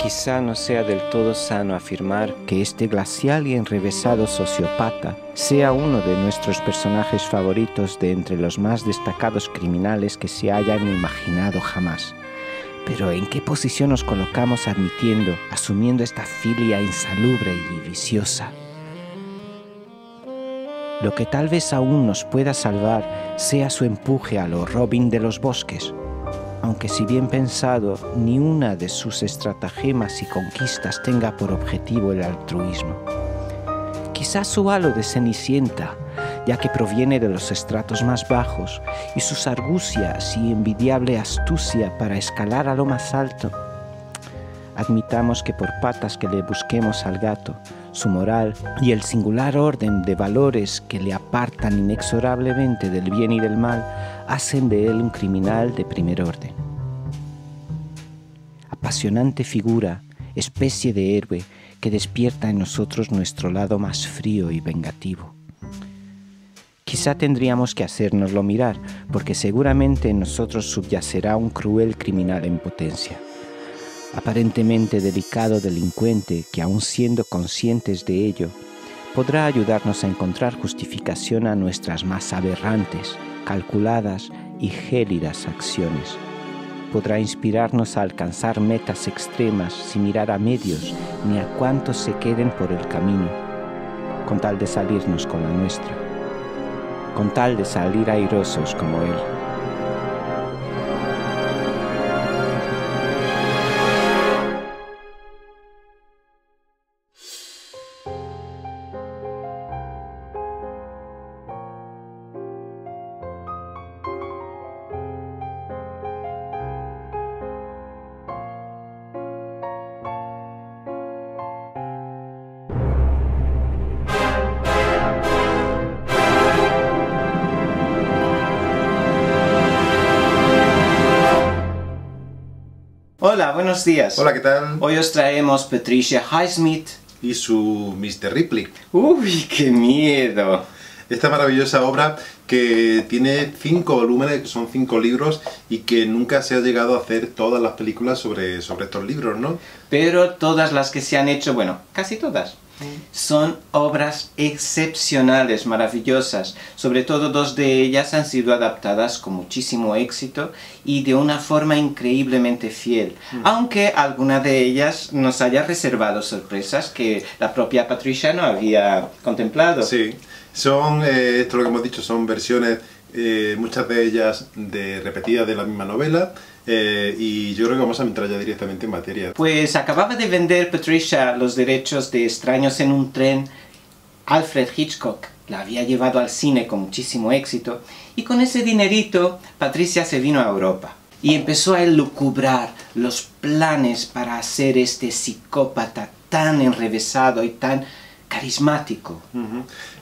Quizá no sea del todo sano afirmar que este glacial y enrevesado sociópata sea uno de nuestros personajes favoritos de entre los más destacados criminales que se hayan imaginado jamás. Pero ¿en qué posición nos colocamos asumiendo esta filia insalubre y viciosa? Lo que tal vez aún nos pueda salvar sea su empuje a lo Robin de los bosques, aunque si bien pensado, ni una de sus estratagemas y conquistas tenga por objetivo el altruismo. Quizás su halo de Cenicienta, ya que proviene de los estratos más bajos, y sus argucias y envidiable astucia para escalar a lo más alto. Admitamos que por patas que le busquemos al gato, su moral y el singular orden de valores que le apartan inexorablemente del bien y del mal hacen de él un criminal de primer orden. Apasionante figura, especie de héroe que despierta en nosotros nuestro lado más frío y vengativo. Quizá tendríamos que hacérnoslo mirar, porque seguramente en nosotros subyacerá un cruel criminal en potencia. Aparentemente delicado delincuente que, aun siendo conscientes de ello, podrá ayudarnos a encontrar justificación a nuestras más aberrantes, calculadas y gélidas acciones. Podrá inspirarnos a alcanzar metas extremas sin mirar a medios ni a cuántos se queden por el camino, con tal de salirnos con la nuestra, con tal de salir airosos como él. Hola, buenos días. Hola, ¿qué tal? Hoy os traemos Patricia Highsmith Y su Mr. Ripley. ¡Uy, qué miedo! Esta maravillosa obra que tiene 5 volúmenes, que son 5 libros, y que nunca se ha llegado a hacer todas las películas sobre estos libros, ¿no? Pero todas las que se han hecho, bueno, casi todas, son obras excepcionales, maravillosas. Sobre todo 2 de ellas han sido adaptadas con muchísimo éxito y de una forma increíblemente fiel. Aunque alguna de ellas nos haya reservado sorpresas que la propia Patricia no había contemplado. Sí, son, esto lo que hemos dicho, son versiones, muchas de ellas repetidas de la misma novela. Y yo creo que vamos a entrar ya directamente en materia. Pues acababa de vender Patricia los derechos de Extraños en un tren. Alfred Hitchcock la había llevado al cine con muchísimo éxito, y con ese dinerito Patricia se vino a Europa y empezó a elucubrar los planes para hacer este psicópata tan enrevesado y tan carismático.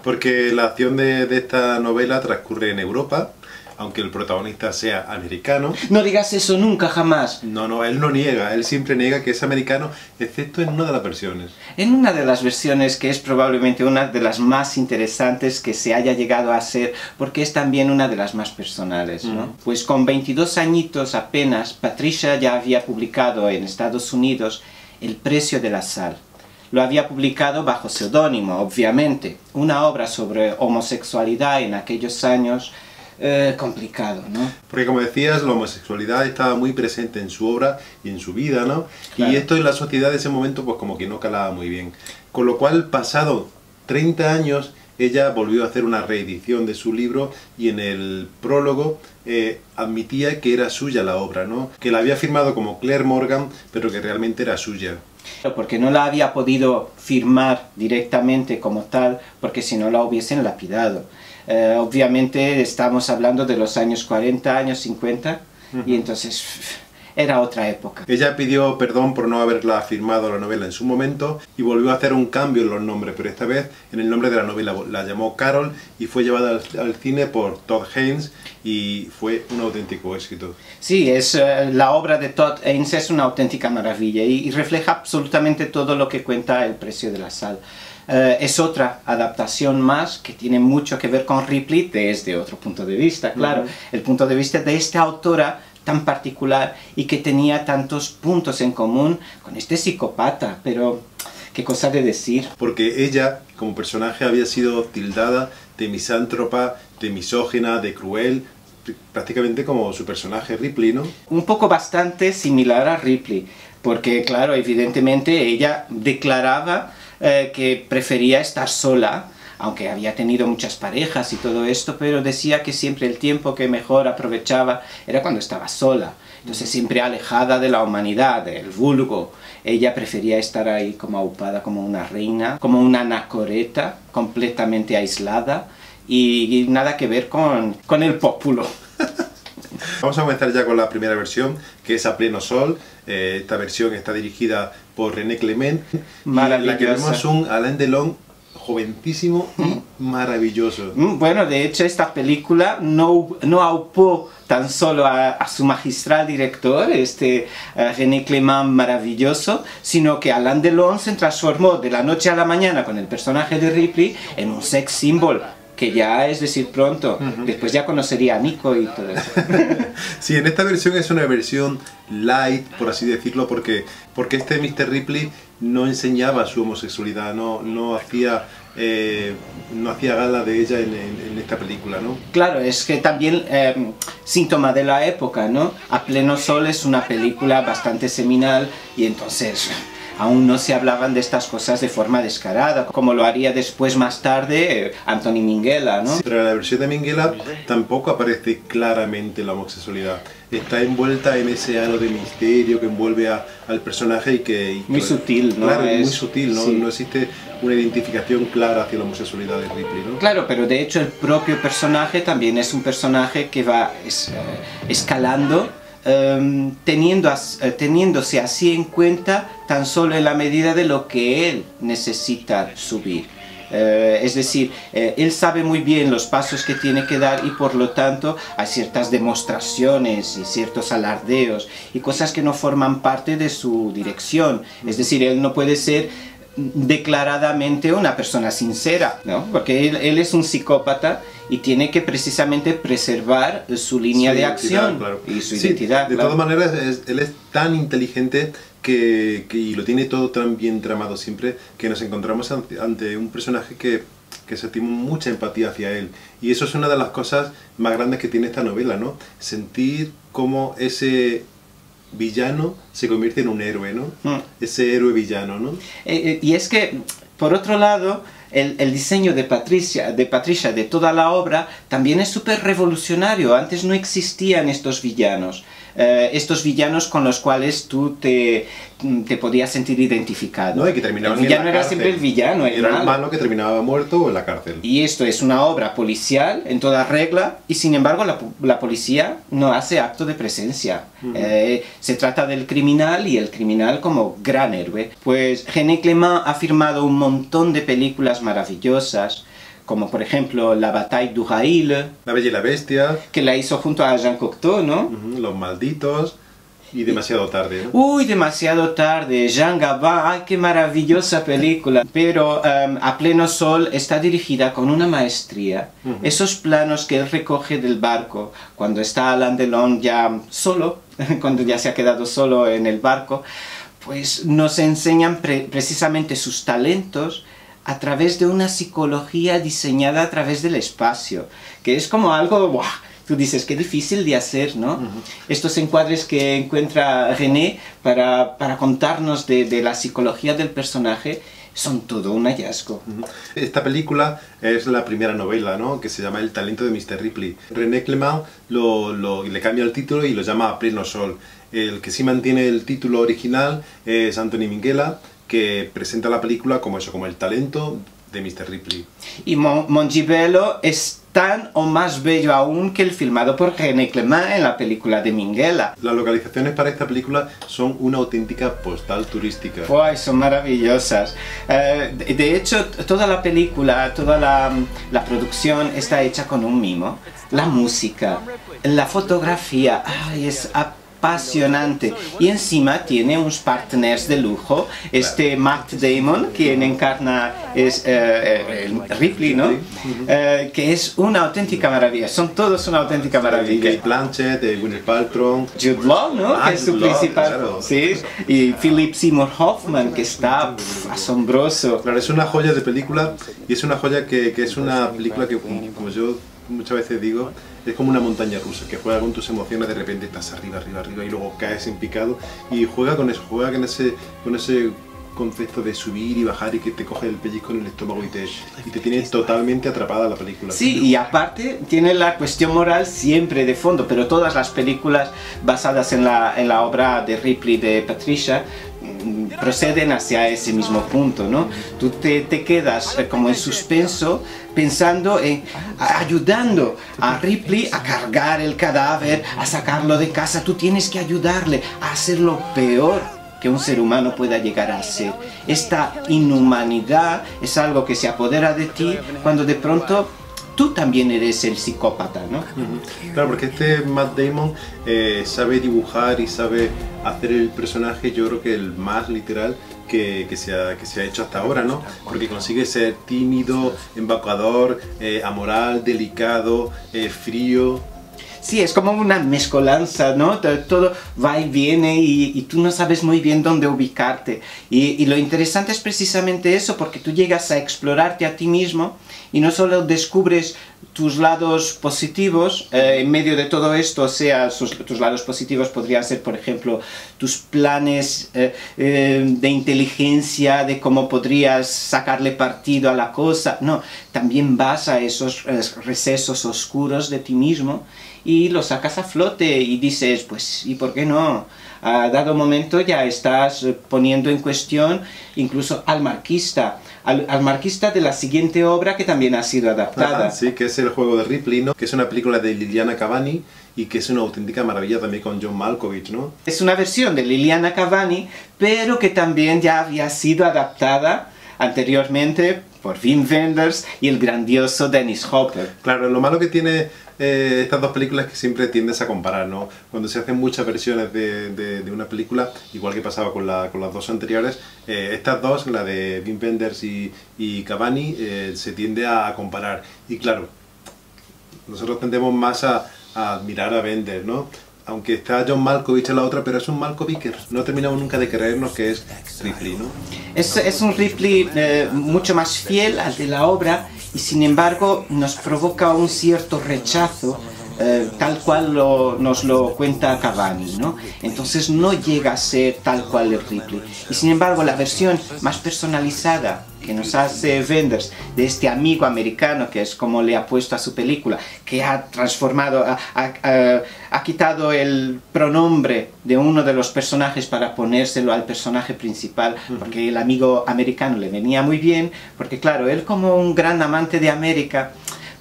Porque la acción de esta novela transcurre en Europa, aunque el protagonista sea americano. No digas eso nunca, jamás. No, él no niega, él siempre niega que es americano, excepto en una de las versiones. En una de las versiones que es probablemente una de las más interesantes que se haya llegado a hacer, porque es también una de las más personales, ¿no? Pues con 22 añitos apenas, Patricia ya había publicado en Estados Unidos El precio de la sal. Lo había publicado bajo seudónimo, obviamente. Una obra sobre homosexualidad en aquellos años. Complicado, ¿no? Porque como decías, la homosexualidad estaba muy presente en su obra y en su vida, ¿no? Claro. Y esto en la sociedad de ese momento pues como que no calaba muy bien. Con lo cual, pasado 30 años, ella volvió a hacer una reedición de su libro y en el prólogo admitía que era suya la obra, ¿no? Que la había firmado como Claire Morgan, pero que realmente era suya. Porque no la había podido firmar directamente como tal, porque si no la hubiesen lapidado. Obviamente estamos hablando de los años 40, años 50, y entonces era otra época. Ella pidió perdón por no haberla firmado la novela en su momento y volvió a hacer un cambio en los nombres, pero esta vez en el nombre de la novela. La llamó Carol y fue llevada al cine por Todd Haynes y fue un auténtico éxito. Sí, la obra de Todd Haynes es una auténtica maravilla y refleja absolutamente todo lo que cuenta El precio de la sal. Es otra adaptación más que tiene mucho que ver con Ripley desde otro punto de vista, claro. El punto de vista de esta autora tan particular y que tenía tantos puntos en común con este psicópata, pero qué cosa de decir. Porque ella, como personaje, había sido tildada de misántropa, de misógina, de cruel, prácticamente como su personaje Ripley, ¿no? Un poco bastante similar a Ripley, porque claro, evidentemente ella declaraba que prefería estar sola, aunque había tenido muchas parejas y todo esto, pero decía que siempre el tiempo que mejor aprovechaba era cuando estaba sola. Entonces siempre alejada de la humanidad, del vulgo. Ella prefería estar ahí como aupada, como una reina, como una anacoreta, completamente aislada y nada que ver con el pópulo. Vamos a comenzar ya con la primera versión, que es A pleno sol. Esta versión está dirigida por René Clement. Maravillosa. Y la que vemos es un Alain Delon joventísimo y maravilloso. Bueno, de hecho esta película no aupó tan solo a su magistral director, René Clement maravilloso, sino que Alain Delon se transformó de la noche a la mañana con el personaje de Ripley en un sex symbol, que ya es decir pronto, después ya conocería a Nico y todo eso. Sí, en esta versión es una versión light, por así decirlo, porque este Mr. Ripley no enseñaba su homosexualidad, no hacía gala de ella en esta película, ¿no? Claro, es que también síntoma de la época, ¿no? A pleno sol es una película bastante seminal y entonces aún no se hablaban de estas cosas de forma descarada, como lo haría después más tarde Anthony Minghella, ¿no? Pero en la versión de Minghella tampoco aparece claramente la homosexualidad. Está envuelta en ese halo de misterio que envuelve al personaje y que... Muy sutil, ¿no? Claro, muy sutil, ¿no? Sí. No existe una identificación clara hacia la homosexualidad de Ripley, ¿no? Claro, pero de hecho el propio personaje también es un personaje que va escalando, teniéndose así en cuenta tan solo en la medida de lo que él necesita subir. Es decir, él sabe muy bien los pasos que tiene que dar y por lo tanto hay ciertas demostraciones y ciertos alardeos y cosas que no forman parte de su dirección. Es decir, él no puede ser declaradamente una persona sincera, ¿no? Porque él es un psicópata y tiene que precisamente preservar su línea de acción, claro, y su identidad. De todas maneras, él es tan inteligente y lo tiene todo tan bien tramado siempre, que nos encontramos ante un personaje que sentimos mucha empatía hacia él. Y eso es una de las cosas más grandes que tiene esta novela, ¿no? Sentir cómo ese villano se convierte en un héroe, ¿no? Ese héroe villano, ¿no? Y es que, por otro lado, el diseño de Patricia, de toda la obra, también es súper revolucionario. Antes no existían estos villanos con los cuales tú te podías sentir identificado. No, y que terminaban el villano en la era cárcel. Siempre el villano, era el malo que terminaba muerto o en la cárcel. Y esto es una obra policial en toda regla y sin embargo la policía no hace acto de presencia. Se trata del criminal y el criminal como gran héroe. Pues René Clement ha firmado un montón de películas maravillosas, como por ejemplo La Bataille du Rail, La Bella y la Bestia, que la hizo junto a Jean Cocteau, ¿no? Los Malditos y Demasiado tarde, ¿no? Uy, Demasiado tarde, Jean Gabin, ¡ay, qué maravillosa película! Pero A pleno sol está dirigida con una maestría. Esos planos que él recoge del barco, cuando está Alain Delon ya solo, cuando ya se ha quedado solo en el barco, pues nos enseñan precisamente sus talentos a través de una psicología diseñada a través del espacio, que es como algo, ¡buah! Tú dices, qué difícil de hacer, ¿no? Estos encuadres que encuentra René para contarnos de la psicología del personaje son todo un hallazgo. Esta película es la primera novela, ¿no? Que se llama El talento de Mr. Ripley. René Clement le cambia el título y lo llama A pleno sol. El que sí mantiene el título original es Anthony Minghella, que presenta la película como eso, como el talento de Mr. Ripley. Y Mongibello es tan o más bello aún que el filmado por René Clement en la película de Minghella. Las localizaciones para esta película son una auténtica postal turística. ¡Uy! Son maravillosas. De hecho, toda la película, toda la producción está hecha con un mimo. La música, la fotografía, ¡ay! Es apasionante. Y encima tiene unos partners de lujo. Matt Damon, quien encarna es Ripley, ¿no? Que es una auténtica maravilla. Son todos una auténtica maravilla. Kate Blanchett, Gwyneth Paltrow. Jude Law, ¿no? Que es su Jude Law, principal. claro. Sí. Y Philip Seymour Hoffman, que está asombroso. Claro, es una joya de película y es una joya que es una película que, como yo muchas veces digo, es como una montaña rusa, que juega con tus emociones, de repente estás arriba, arriba, arriba y luego caes en picado y juega con eso, juega con ese concepto de subir y bajar y que te coge el pellizco en el estómago y te tiene totalmente atrapada la película. Sí, y aparte tiene la cuestión moral siempre de fondo, pero todas las películas basadas en la obra de Ripley, de Patricia, proceden hacia ese mismo punto, ¿no? Tú te quedas como en suspenso pensando en ayudando a Ripley a cargar el cadáver, a sacarlo de casa. Tú tienes que ayudarle a hacer lo peor que un ser humano pueda llegar a ser. Esta inhumanidad es algo que se apodera de ti cuando de pronto tú también eres el psicópata, ¿no? Claro, porque Matt Damon sabe dibujar y sabe hacer el personaje, yo creo que el más literal que se ha hecho hasta ahora, ¿no? Porque consigue ser tímido, embaucador, amoral, delicado, frío. Sí, es como una mezcolanza, ¿no? Todo va y viene y tú no sabes muy bien dónde ubicarte. Y lo interesante es precisamente eso, porque tú llegas a explorarte a ti mismo y no solo descubres tus lados positivos, en medio de todo esto, o sea, tus lados positivos podrían ser, por ejemplo, tus planes de inteligencia, de cómo podrías sacarle partido a la cosa. No, también vas a esos recesos oscuros de ti mismo y lo sacas a flote y dices, pues, ¿y por qué no? A dado momento ya estás poniendo en cuestión incluso al marquista de la siguiente obra que también ha sido adaptada. Sí, que es El juego de Ripley, ¿no? Que es una película de Liliana Cavani y que es una auténtica maravilla también con John Malkovich, ¿no? Es una versión de Liliana Cavani, pero que también ya había sido adaptada anteriormente por Wim Wenders y el grandioso Dennis Hopper. Claro, lo malo que tiene estas dos películas es que siempre tiendes a comparar, ¿no? Cuando se hacen muchas versiones de una película, igual que pasaba con las dos anteriores, estas dos, la de Wim Wenders y Cavani, se tiende a comparar. Y claro, nosotros tendemos más a admirar a Wenders, ¿no? Aunque está John Malkovich en la otra, pero es un Malkovich que no terminamos nunca de creernos que es Ripley, ¿no? Es un Ripley mucho más fiel al de la obra y sin embargo nos provoca un cierto rechazo tal cual nos lo cuenta Cavani, ¿no? Entonces no llega a ser tal cual el Ripley. Y sin embargo la versión más personalizada que nos hace Wenders de este amigo americano, que es como le ha puesto a su película, que ha transformado, ha quitado el pronombre de uno de los personajes para ponérselo al personaje principal, porque el amigo americano le venía muy bien, porque claro, él como un gran amante de América,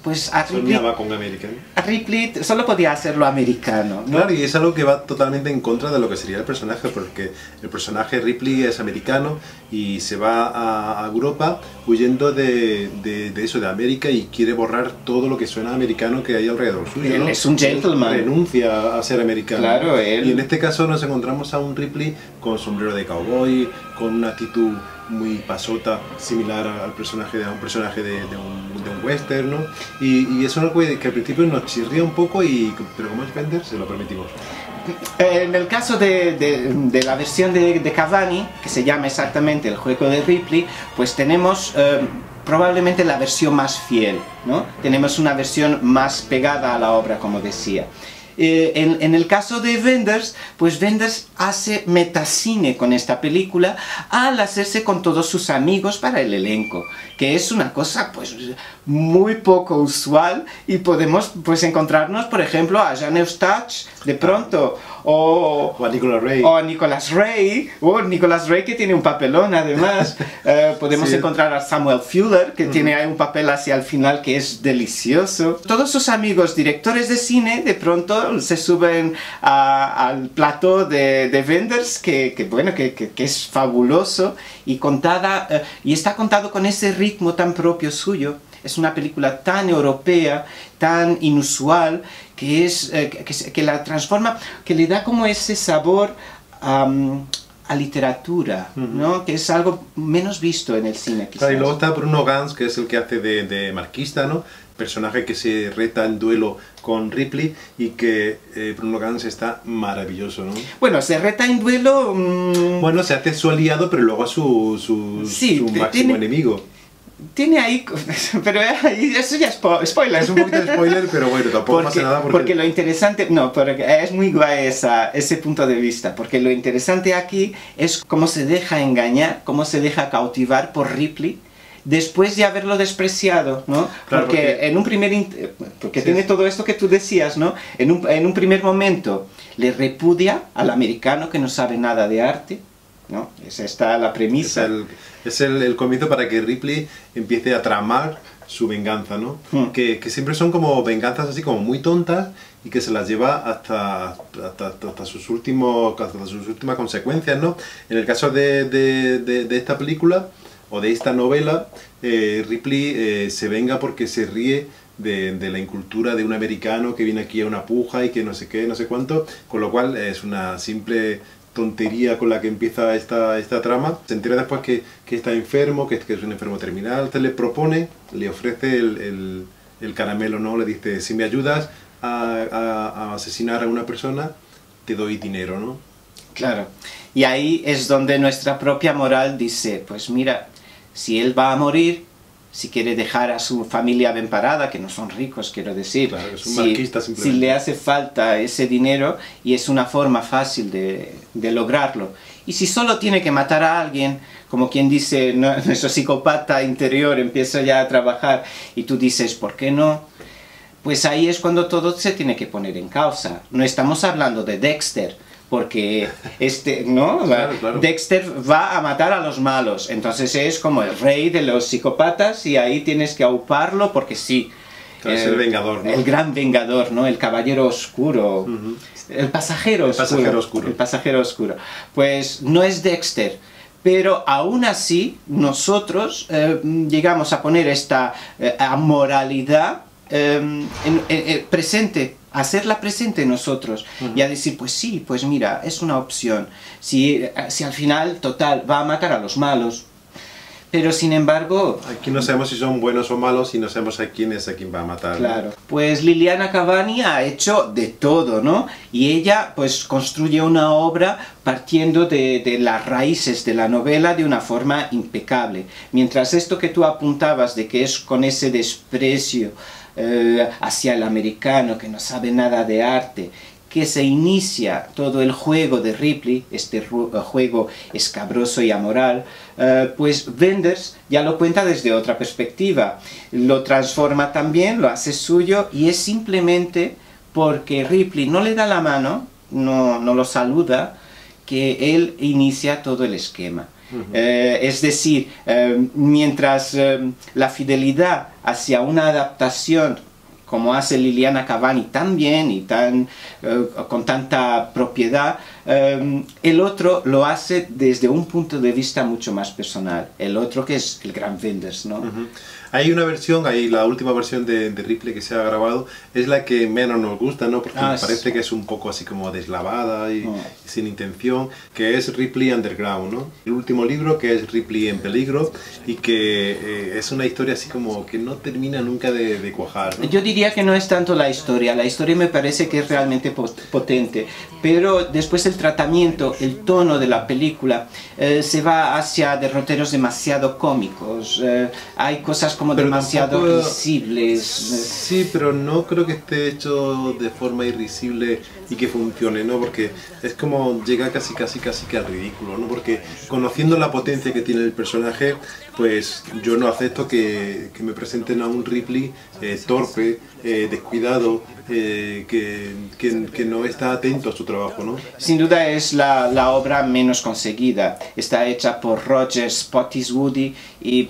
pues a Ripley solo podía hacerlo americano, ¿no? Claro, y es algo que va totalmente en contra de lo que sería el personaje, porque el personaje Ripley es americano y se va a Europa huyendo de eso, de América, y quiere borrar todo lo que suena americano que hay alrededor suyo, ¿no? Él es un gentleman. Renuncia a ser americano. Claro, él. Y en este caso nos encontramos a un Ripley con sombrero de cowboy, con una actitud muy pasota, similar al personaje de un western, ¿no? Y eso es algo que al principio nos chirría un poco, pero como es Wenders, se lo permitimos. En el caso de la versión de Cavani, que se llama exactamente El juego de Ripley, pues tenemos probablemente la versión más fiel, ¿no? Tenemos una versión más pegada a la obra, como decía. En el caso de Wenders, pues Wenders hace metacine con esta película al hacerse con todos sus amigos para el elenco, que es una cosa pues muy poco usual, y podemos pues encontrarnos por ejemplo a Jean Eustache de pronto, o a Nicolas Ray. O a Nicolas Ray, Nicolas Ray, que tiene un papelón además. Podemos sí, encontrar a Samuel Fuller, que tiene ahí un papel hacia el final que es delicioso. Todos sus amigos directores de cine de pronto se suben al plató de Wenders, que bueno, que es fabuloso, y está contado con ese ritmo tan propio suyo, es una película tan europea, tan inusual, que la transforma, que le da como ese sabor a literatura, ¿no? Que es algo menos visto en el cine, quizás. Claro, y luego está Bruno Ganz, que es el que hace de marquista, ¿no? Personaje que se reta en duelo con Ripley, y que Bruno Ganz está maravilloso, ¿no? Bueno, se reta en duelo... Bueno, se hace su aliado, pero luego su máximo enemigo. Tiene ahí... Pero eso ya es spoiler. Es un poquito de spoiler, pero bueno, tampoco pasa nada porque lo interesante... No, porque es muy guay ese punto de vista, porque lo interesante aquí es cómo se deja engañar, cómo se deja cautivar por Ripley, después de haberlo despreciado, ¿no? Claro, porque en un primer... Porque tiene todo esto que tú decías, ¿no? En un primer momento le repudia al americano que no sabe nada de arte, ¿no? Esa está la premisa. Es el comienzo para que Ripley empiece a tramar su venganza, ¿no? Que siempre son como venganzas así como muy tontas, y que se las lleva hasta sus últimas consecuencias, ¿no? En el caso de esta película, o de esta novela, Ripley se venga porque se ríe de la incultura de un americano que viene aquí a una puja y que no sé qué, no sé cuánto, con lo cual es una simple tontería con la que empieza esta trama. Se entera después que está enfermo, que es un enfermo terminal. Usted le propone, le ofrece el caramelo, ¿no? Le dice: si me ayudas a asesinar a una persona, te doy dinero, ¿no? Claro, y ahí es donde nuestra propia moral dice: pues mira, si él va a morir, si quiere dejar a su familia bien parada, que no son ricos, quiero decir, claro, es un marquista, si le hace falta ese dinero, y es una forma fácil de lograrlo, y si solo tiene que matar a alguien, como quien dice, nuestro psicópata interior empieza ya a trabajar, y tú dices, ¿por qué no? Pues ahí es cuando todo se tiene que poner en causa. No estamos hablando de Dexter, porque ¿no? Claro. Dexter va a matar a los malos, entonces es como el rey de los psicópatas, y ahí tienes que auparlo porque sí. Claro, es el vengador, ¿no? El gran vengador, ¿no? El caballero oscuro, el pasajero oscuro. El pasajero oscuro. Pues no es Dexter, pero aún así nosotros llegamos a poner esta amoralidad presente, hacerla presente en nosotros, y a decir, pues sí, pues mira, es una opción, si al final, total, va a matar a los malos, pero sin embargo... Aquí no sabemos si son buenos o malos, y no sabemos a quién va a matar. Claro, ¿no? pues Liliana Cavani ha hecho de todo, ¿no? Y ella pues construye una obra partiendo de las raíces de la novela de una forma impecable, mientras esto que tú apuntabas de que es con ese desprecio hacia el americano que no sabe nada de arte, que se inicia todo el juego de Ripley, este juego escabroso y amoral, pues Wenders ya lo cuenta desde otra perspectiva, lo transforma también, lo hace suyo, y es simplemente porque Ripley no le da la mano, no lo saluda, que él inicia todo el esquema. Es decir, mientras la fidelidad hacia una adaptación, como hace Liliana Cavani tan bien y con tanta propiedad, el otro lo hace desde un punto de vista mucho más personal, el otro que es el gran Wenders, ¿no? Hay una versión, la última versión de Ripley que se ha grabado, es la que menos nos gusta, ¿no? Porque me parece que es un poco así como deslavada y sin intención, que es Ripley Underground, ¿no? El último libro, que es Ripley en peligro, y que es una historia así como que no termina nunca de cuajar, ¿no? Yo diría que no es tanto la historia me parece que es realmente potente, pero después el tratamiento, el tono de la película se va hacia derroteros demasiado cómicos, hay cosas como pero demasiado risibles. Sí, pero no creo que esté hecho de forma irrisible y que funcione, ¿no? Porque es como llega casi que al ridículo, ¿no? Porque conociendo la potencia que tiene el personaje, pues yo no acepto que me presenten a un Ripley torpe, descuidado, que no está atento a su trabajo, ¿no? Sin duda es la obra menos conseguida. Está hecha por Roger Spottiswoode y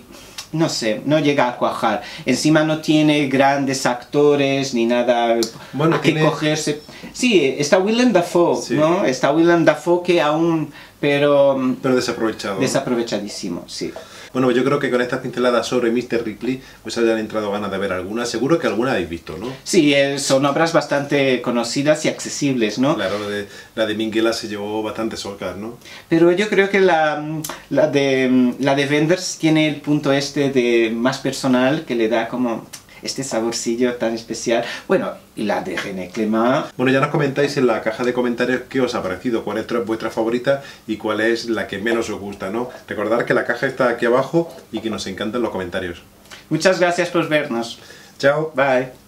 no sé, no llega a cuajar. Encima no tiene grandes actores ni nada a que cogerse. Sí, está Willem Dafoe, sí, ¿no? Está Willem Dafoe que aún... Pero desaprovechado. Desaprovechadísimo, sí. Bueno, yo creo que con estas pinceladas sobre Mr. Ripley, pues hayan entrado ganas de ver alguna. Seguro que alguna habéis visto, ¿no? Sí, son obras bastante conocidas y accesibles, ¿no? Claro, la de Minghella se llevó bastantes Oscars, ¿no? Pero yo creo que la de Wenders tiene el punto de más personal, que le da como este saborcillo tan especial. Bueno, y la de René Clément. Bueno, ya nos comentáis en la caja de comentarios qué os ha parecido, cuál es vuestra favorita y cuál es la que menos os gusta, ¿no? Recordad que la caja está aquí abajo y que nos encantan los comentarios. Muchas gracias por vernos. Chao. Bye.